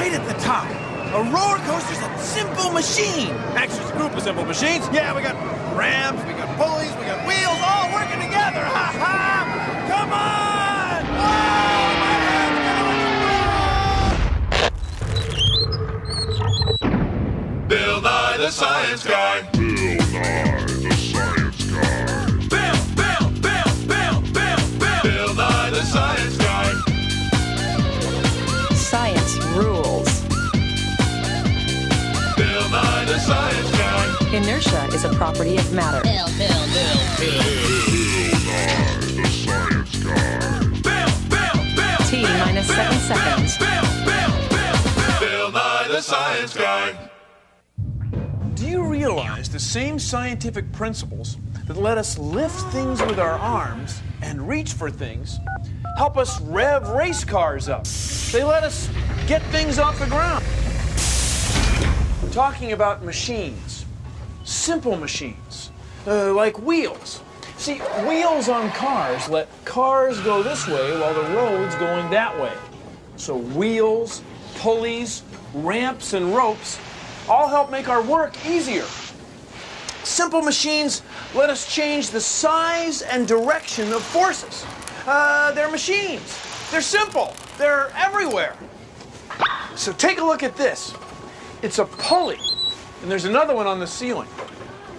right at the top. A roller coaster's a simple machine. Actually, it's a group of simple machines. Yeah, we got ramps, we got pulleys, we got wheels, all working together. Ha ha! Come on! Whoa, my head's Bill Nye the Science Guy. Bill Nye the Science Guy. Bill Nye the Science Guy. Science rules. Bill Nye the Science Guy. Inertia is a property of matter. Bill Nye the Science Guy. T minus 7 seconds. Bill Nye the Science Guy. Do you realize the same scientific principles that let us lift things with our arms and reach for things help us rev race cars up? They let us get things off the ground. I'm talking about machines, simple machines, like wheels. See, wheels on cars let cars go this way while the road's going that way. So wheels, pulleys, ramps, and ropes all help make our work easier. Simple machines let us change the size and direction of forces. They're machines. They're simple. They're everywhere. So take a look at this. It's a pulley, and there's another one on the ceiling.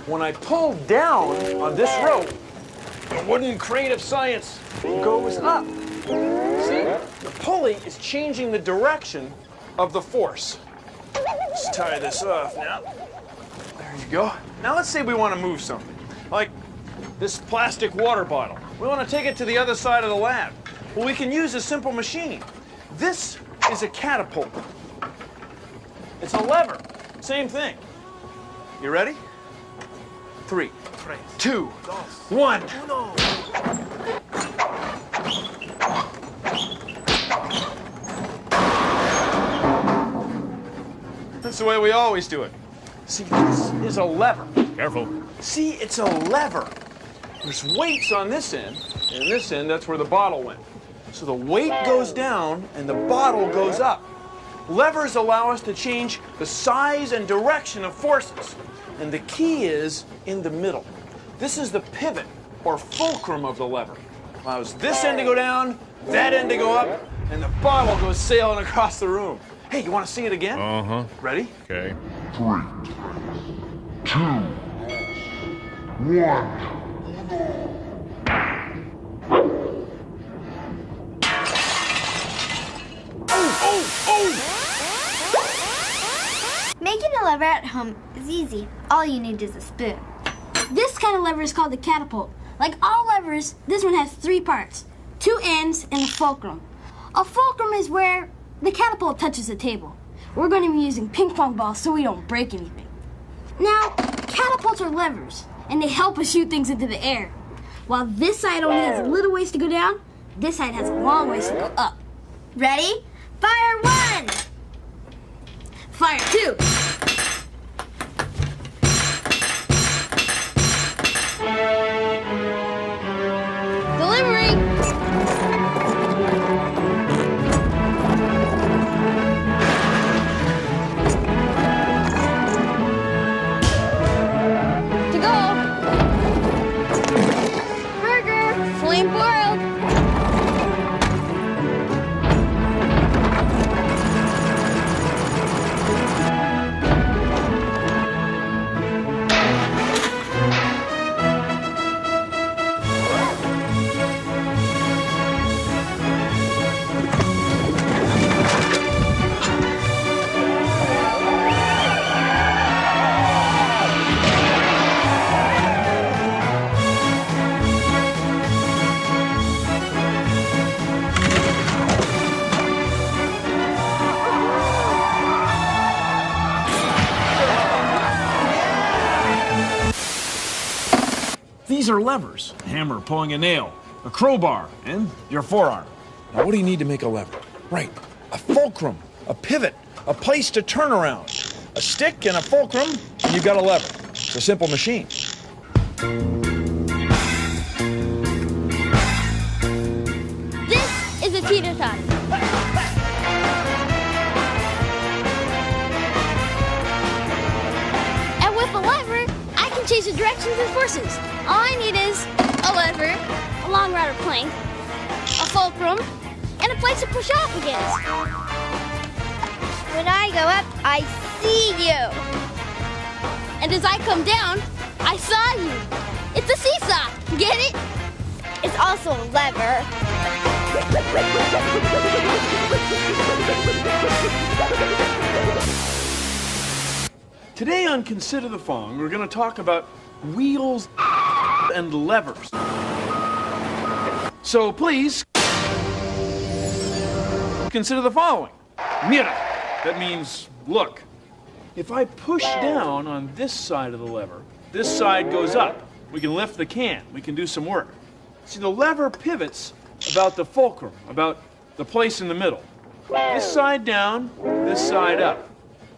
When I pull down on this rope, the wooden crate of science goes up. See? The pulley is changing the direction of the force. Let's tie this off now. There you go. Now let's say we want to move something, like this plastic water bottle. We want to take it to the other side of the lab. Well, we can use a simple machine. This is a catapult. It's a lever. Same thing. You ready? 3, 2, 1. That's the way we always do it. See, this is a lever. Careful. See, it's a lever. There's weights on this end, and this end, that's where the bottle went. So the weight goes down, and the bottle goes up. Levers allow us to change the size and direction of forces. And the key is in the middle. This is the pivot, or fulcrum of the lever. Allows this end to go down, that end to go up, and the bottle goes sailing across the room. Hey, you want to see it again? Uh-huh. Ready? Okay. 3, 2, 1. Making a lever at home is easy. All you need is a spoon. This kind of lever is called a catapult. Like all levers, this one has 3 parts, 2 ends and a fulcrum. A fulcrum is where the catapult touches the table. We're going to be using ping pong balls so we don't break anything. Now, catapults are levers, and they help us shoot things into the air. While this side only has a little ways to go down, this side has a long ways to go up. Ready? Fire 1! Fire 2! Delivery! To go! Burger! Flame broiled! These are levers. A hammer pulling a nail, a crowbar, and your forearm. Now, what do you need to make a lever? Right, a fulcrum, a pivot, a place to turn around. A stick and a fulcrum, and you've got a lever. It's a simple machine. This is a teeter-totter. change the directions and forces. All I need is a lever, a long rod or plank, a fulcrum, and a place to push off against. When I go up, I see you. And as I come down, I saw you. It's a seesaw. Get it? It's also a lever. Today on Consider the Following, we're going to talk about wheels and levers. So please, consider the following. Mira. That means look. If I push down on this side of the lever, this side goes up. We can lift the can. We can do some work. See, the lever pivots about the fulcrum, about the place in the middle. This side down, this side up.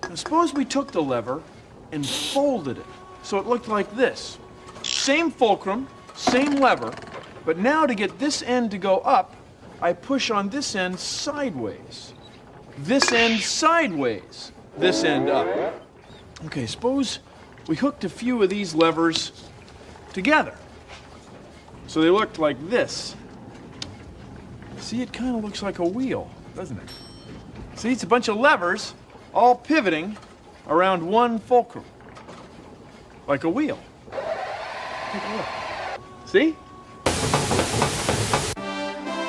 Now suppose we took the lever and folded it so it looked like this. Same fulcrum, same lever, but now to get this end to go up, I push on this end sideways. This end sideways, this end up. Okay, suppose we hooked a few of these levers together. So they looked like this. See, it kind of looks like a wheel, doesn't it? See, it's a bunch of levers all pivoting around one fulcrum, like a wheel. Take a look. See?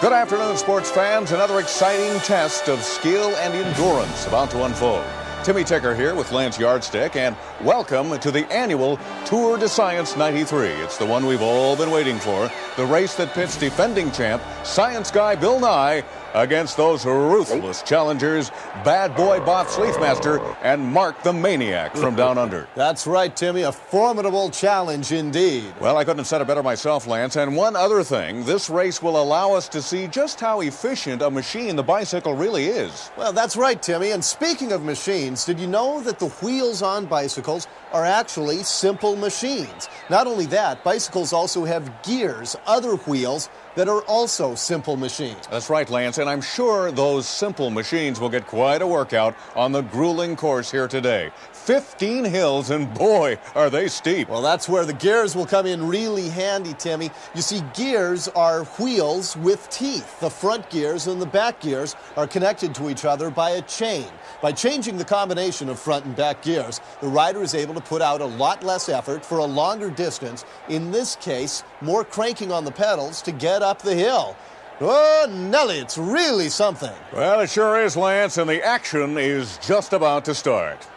Good afternoon, sports fans. Another exciting test of skill and endurance about to unfold. Timmy Ticker here with Lance Yardstick, and welcome to the annual Tour de Science 93. It's the one we've all been waiting for, the race that pits defending champ, science guy Bill Nye, against those ruthless challengers, Bad Boy Bob Sleethmaster and Mark the Maniac from Down Under. That's right, Timmy. A formidable challenge indeed. Well, I couldn't have said it better myself, Lance. And one other thing, this race will allow us to see just how efficient a machine the bicycle really is. Well, that's right, Timmy. And speaking of machines, did you know that the wheels on bicycles are actually simple machines? Not only that, bicycles also have gears, other wheels, that are also simple machines. That's right, Lance, and I'm sure those simple machines will get quite a workout on the grueling course here today. 15 hills, and boy, are they steep. Well, that's where the gears will come in really handy, Timmy. You see, gears are wheels with teeth. The front gears and the back gears are connected to each other by a chain. By changing the combination of front and back gears, the rider is able to put out a lot less effort for a longer distance. In this case, more cranking on the pedals to get up the hill. Oh, Nelly, it's really something. Well, it sure is, Lance, and the action is just about to start.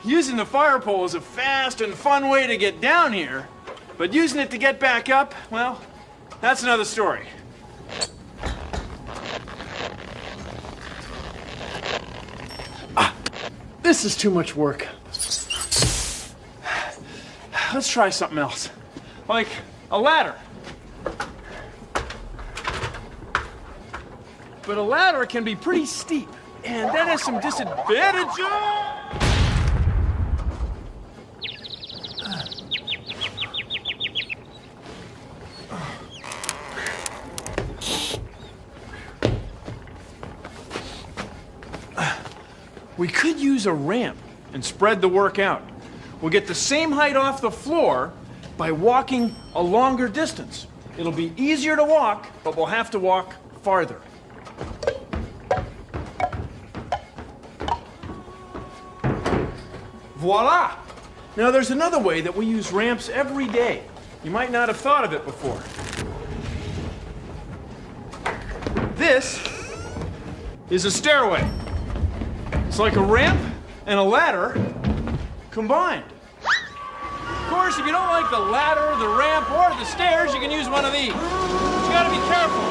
Using the fire pole is a fast and fun way to get down here, but using it to get back up, well, that's another story. This is too much work. Let's try something else, like a ladder. But a ladder can be pretty steep, and that has some disadvantages. We could use a ramp and spread the work out. We'll get the same height off the floor by walking a longer distance. It'll be easier to walk, but we'll have to walk farther. Voila! Now there's another way that we use ramps every day. You might not have thought of it before. This is a stairway. It's like a ramp and a ladder combined. Of course, if you don't like the ladder, the ramp, or the stairs, you can use one of these. But you gotta be careful,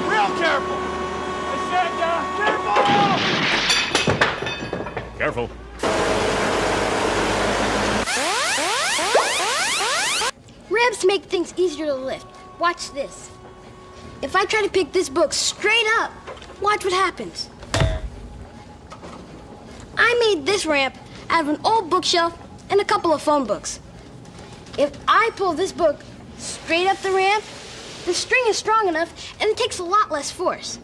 real careful. I said, careful. Careful. Ramps make things easier to lift. Watch this. If I try to pick this book straight up, watch what happens. I made this ramp out of an old bookshelf and a couple of phone books. If I pull this book straight up the ramp, the string is strong enough and it takes a lot less force.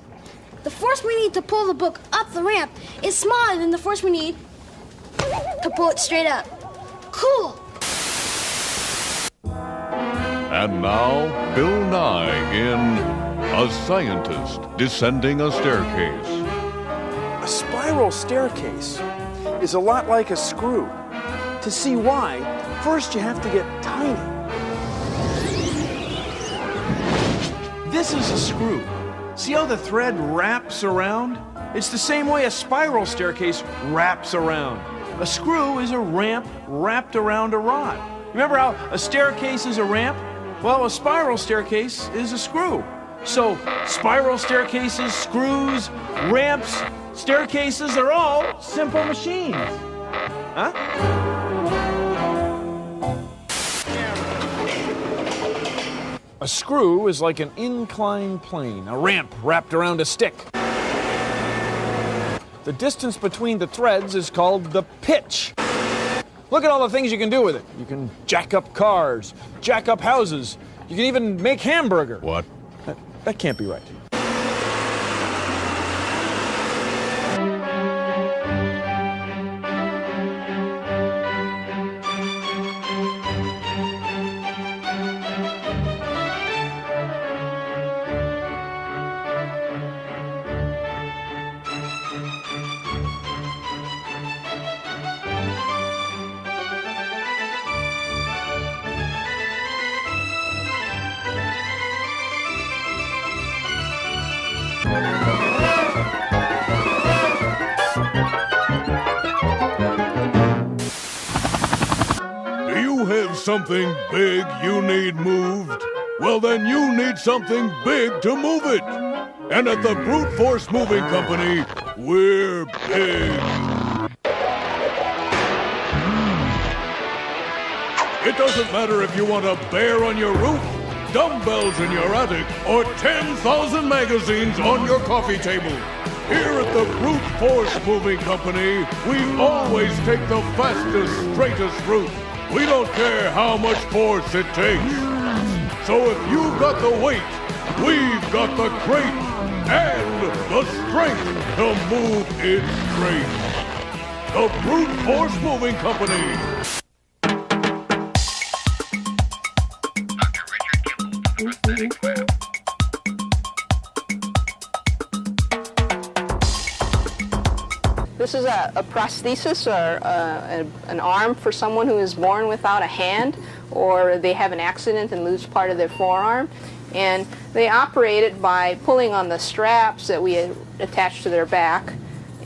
The force we need to pull the book up the ramp is smaller than the force we need to pull it straight up. Cool. And now, Bill Nye in A Scientist Descending a Staircase. A spiral staircase is a lot like a screw. To see why, first you have to get tiny. This is a screw. See how the thread wraps around? It's the same way a spiral staircase wraps around. A screw is a ramp wrapped around a rod. Remember how a staircase is a ramp? Well, a spiral staircase is a screw. So, spiral staircases, screws, ramps, staircases are all simple machines. Huh? A screw is like an inclined plane, a ramp wrapped around a stick. The distance between the threads is called the pitch. Look at all the things you can do with it. You can jack up cars, jack up houses. You can even make hamburger. What? That can't be right. Do you have something big you need moved? Well, then you need something big to move it. And at the Brute Force Moving Company, we're big. It doesn't matter if you want a bear on your roof, dumbbells in your attic, or 10,000 magazines on your coffee table. Here at the Brute Force Moving Company, we always take the fastest, straightest route. We don't care how much force it takes. So if you've got the weight, we've got the crate and the strength to move it straight. The Brute Force Moving Company. This is a prosthesis or an arm for someone who is born without a hand, or they have an accident and lose part of their forearm. And they operate it by pulling on the straps that we attach to their back.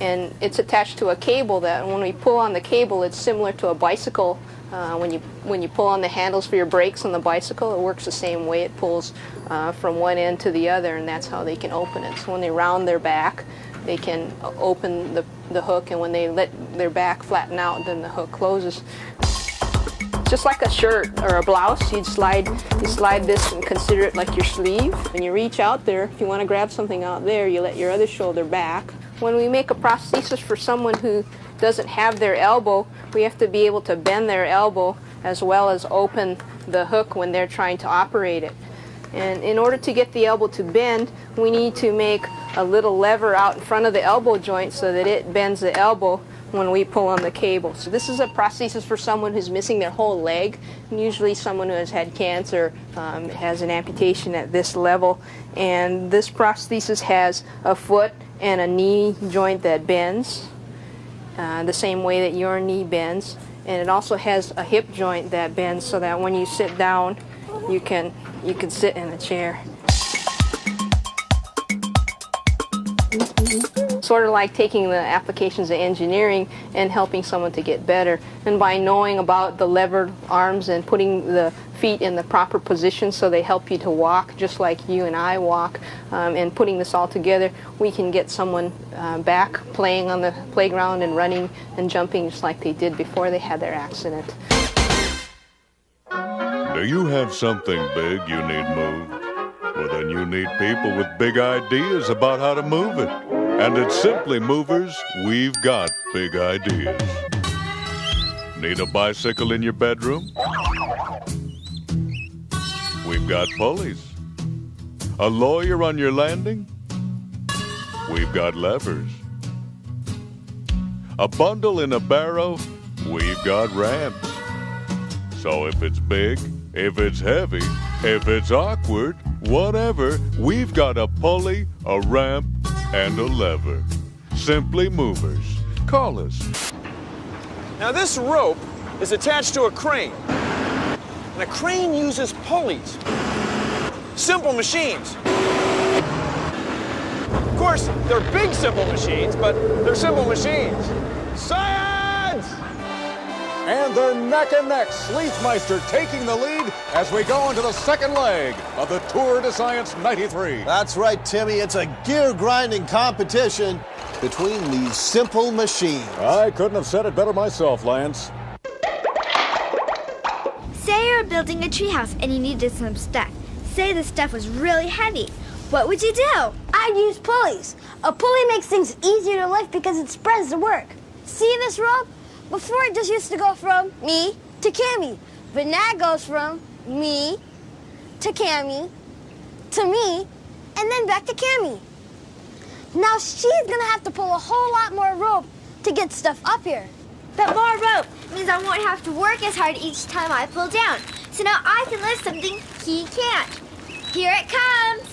And it's attached to a cable that when we pull on the cable, it's similar to a bicycle. When you pull on the handles for your brakes on the bicycle, it works the same way. It pulls from one end to the other, and that's how they can open it. So when they round their back, they can open the hook, and when they let their back flatten out, then the hook closes. Just like a shirt or a blouse, you slide this and consider it like your sleeve. When you reach out there, if you want to grab something out there, you let your other shoulder back. When we make a prosthesis for someone who doesn't have their elbow, we have to be able to bend their elbow as well as open the hook when they're trying to operate it. And in order to get the elbow to bend, we need to make a little lever out in front of the elbow joint so that it bends the elbow when we pull on the cable. So this is a prosthesis for someone who's missing their whole leg, and usually someone who has had cancer has an amputation at this level. And this prosthesis has a foot and a knee joint that bends the same way that your knee bends. And it also has a hip joint that bends so that when you sit down, you can sit in a chair. Sort of like taking the applications of engineering and helping someone to get better. And by knowing about the levered arms and putting the feet in the proper position so they help you to walk just like you and I walk, and putting this all together, we can get someone back playing on the playground and running and jumping just like they did before they had their accident. Do you have something big you need moved? Well, then you need people with big ideas about how to move it. And at Simply Movers, we've got big ideas. Need a bicycle in your bedroom? We've got pulleys. A lawyer on your landing? We've got levers. A bundle in a barrow? we've got ramps. So if it's big, if it's heavy, if it's awkward, whatever, we've got a pulley, a ramp, and a lever. Simply Movers. Call us. Now this rope is attached to a crane. And a crane uses pulleys. Simple machines. Of course, they're big simple machines, but they're simple machines. Science! And they're neck and neck. Sleethmeister taking the lead as we go into the second leg of the Tour de Science 93. That's right, Timmy. It's a gear-grinding competition between these simple machines. I couldn't have said it better myself, Lance. Say you're building a treehouse and you needed some stuff. Say the stuff was really heavy. What would you do? I'd use pulleys. A pulley makes things easier to lift because it spreads the work. See this rope? Before it just used to go from me to Cammy. But now it goes from me to Cammy to me and then back to Cammy. Now she's gonna have to pull a whole lot more rope to get stuff up here. But more rope means I won't have to work as hard each time I pull down. So now I can lift something he can't. Here it comes.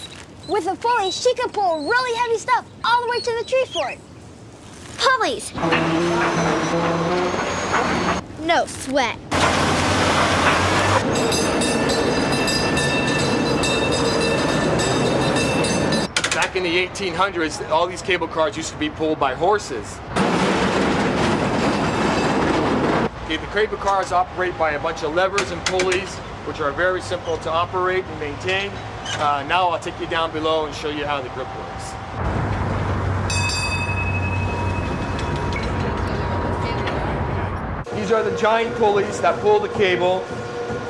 With a pulley, she can pull really heavy stuff all the way to the tree fort. Pulleys. No sweat. Back in the 1800s, all these cable cars used to be pulled by horses. Okay, the cable cars operate by a bunch of levers and pulleys, which are very simple to operate and maintain. Now I'll take you down below and show you how the grip works. These are the giant pulleys that pull the cable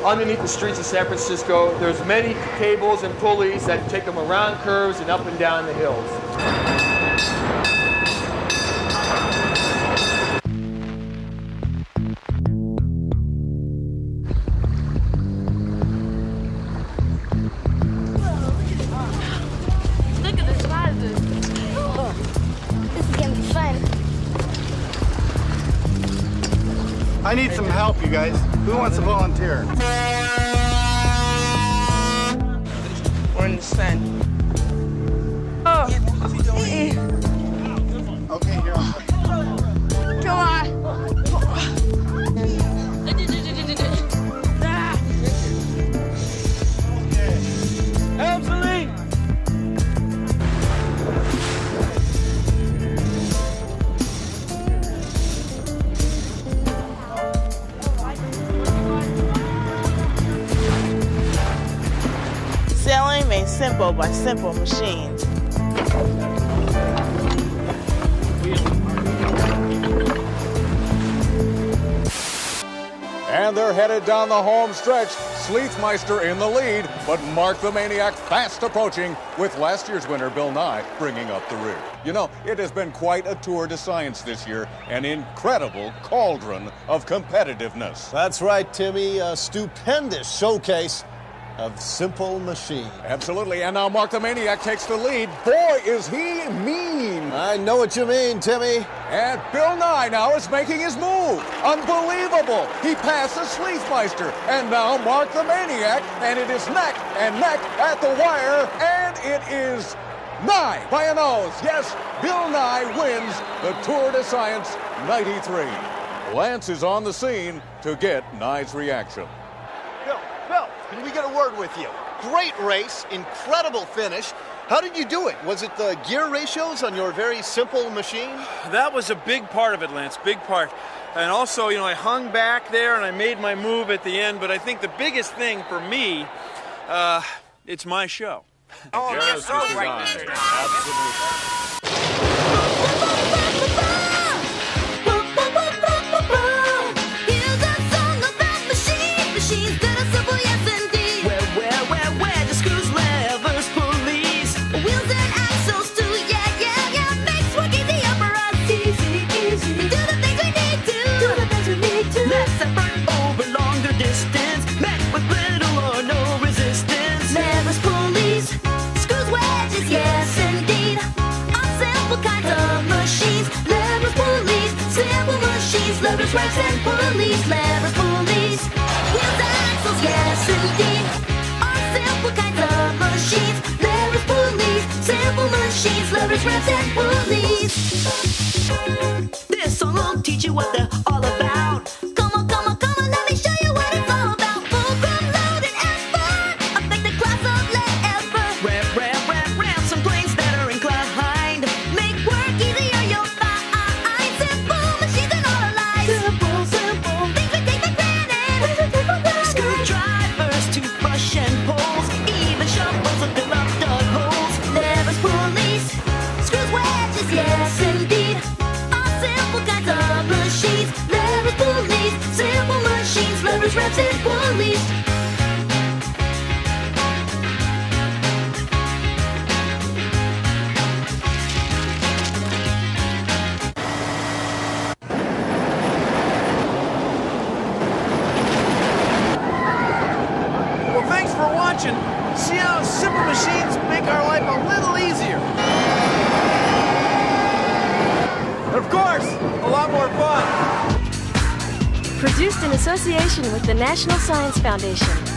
underneath the streets of San Francisco. There's many cables and pulleys that take them around curves and up and down the hills. Look at the size of this. This is gonna be fun. I need some help, you guys. Who wants to volunteer? We're in the sun. Oh. Okay, here. Come on. Absolutely. Sailing made simple by simple machines. And they're headed down the home stretch. Sleethmeister in the lead, but Mark the Maniac fast approaching with last year's winner, Bill Nye, bringing up the rear. You know, it has been quite a Tour de Science this year, an incredible cauldron of competitiveness. That's right, Timmy. A stupendous showcase of simple machines. Absolutely, and now Mark the Maniac takes the lead. Boy, is he mean! I know what you mean, Timmy. And Bill Nye now is making his move. Unbelievable! He passes Sleethmeister, and now Mark the Maniac, and it is neck and neck at the wire, and it is Nye by a nose. Yes, Bill Nye wins the Tour de Science 93. Lance is on the scene to get Nye's reaction. Bill, can we get a word with you? Great race, incredible finish. How did you do it? Was it the gear ratios on your very simple machine? That was a big part of it, Lance, big part. And also, you know, I hung back there and I made my move at the end, but I think the biggest thing for me, it's my show. Oh, you're so right. Levers, pulleys, screws, wedges, yes indeed. All simple kinds of levers, ramps, and pulleys. Levers, pulleys, wheels, axles, yes indeed. All simple kinds of machines. Levers, pulleys, simple machines. Levers, ramps, and pulleys. This song will teach you what they're all about. Come on, come on, come on, let me show you what it's all about. Fulcrum, load, and effort. Affect the class of lever. Rev, rev, rev, rev, some planes that are inclined. Make work easier, you'll find. Simple machines and all alike. Simple, simple. Things we take for granted. Screwdrivers, toothbrush, and poles. Even shovels will fill up dug holes. Levers, pulleys, screws, wedges, yes indeed. All simple kinds of machines. Levers, pulleys, simple machines. Levers, ramps, and pulleys. Well, thanks for watching. See how simple machines make our life a little easier. And of course, a lot more fun. Produced in association with the National Science Foundation.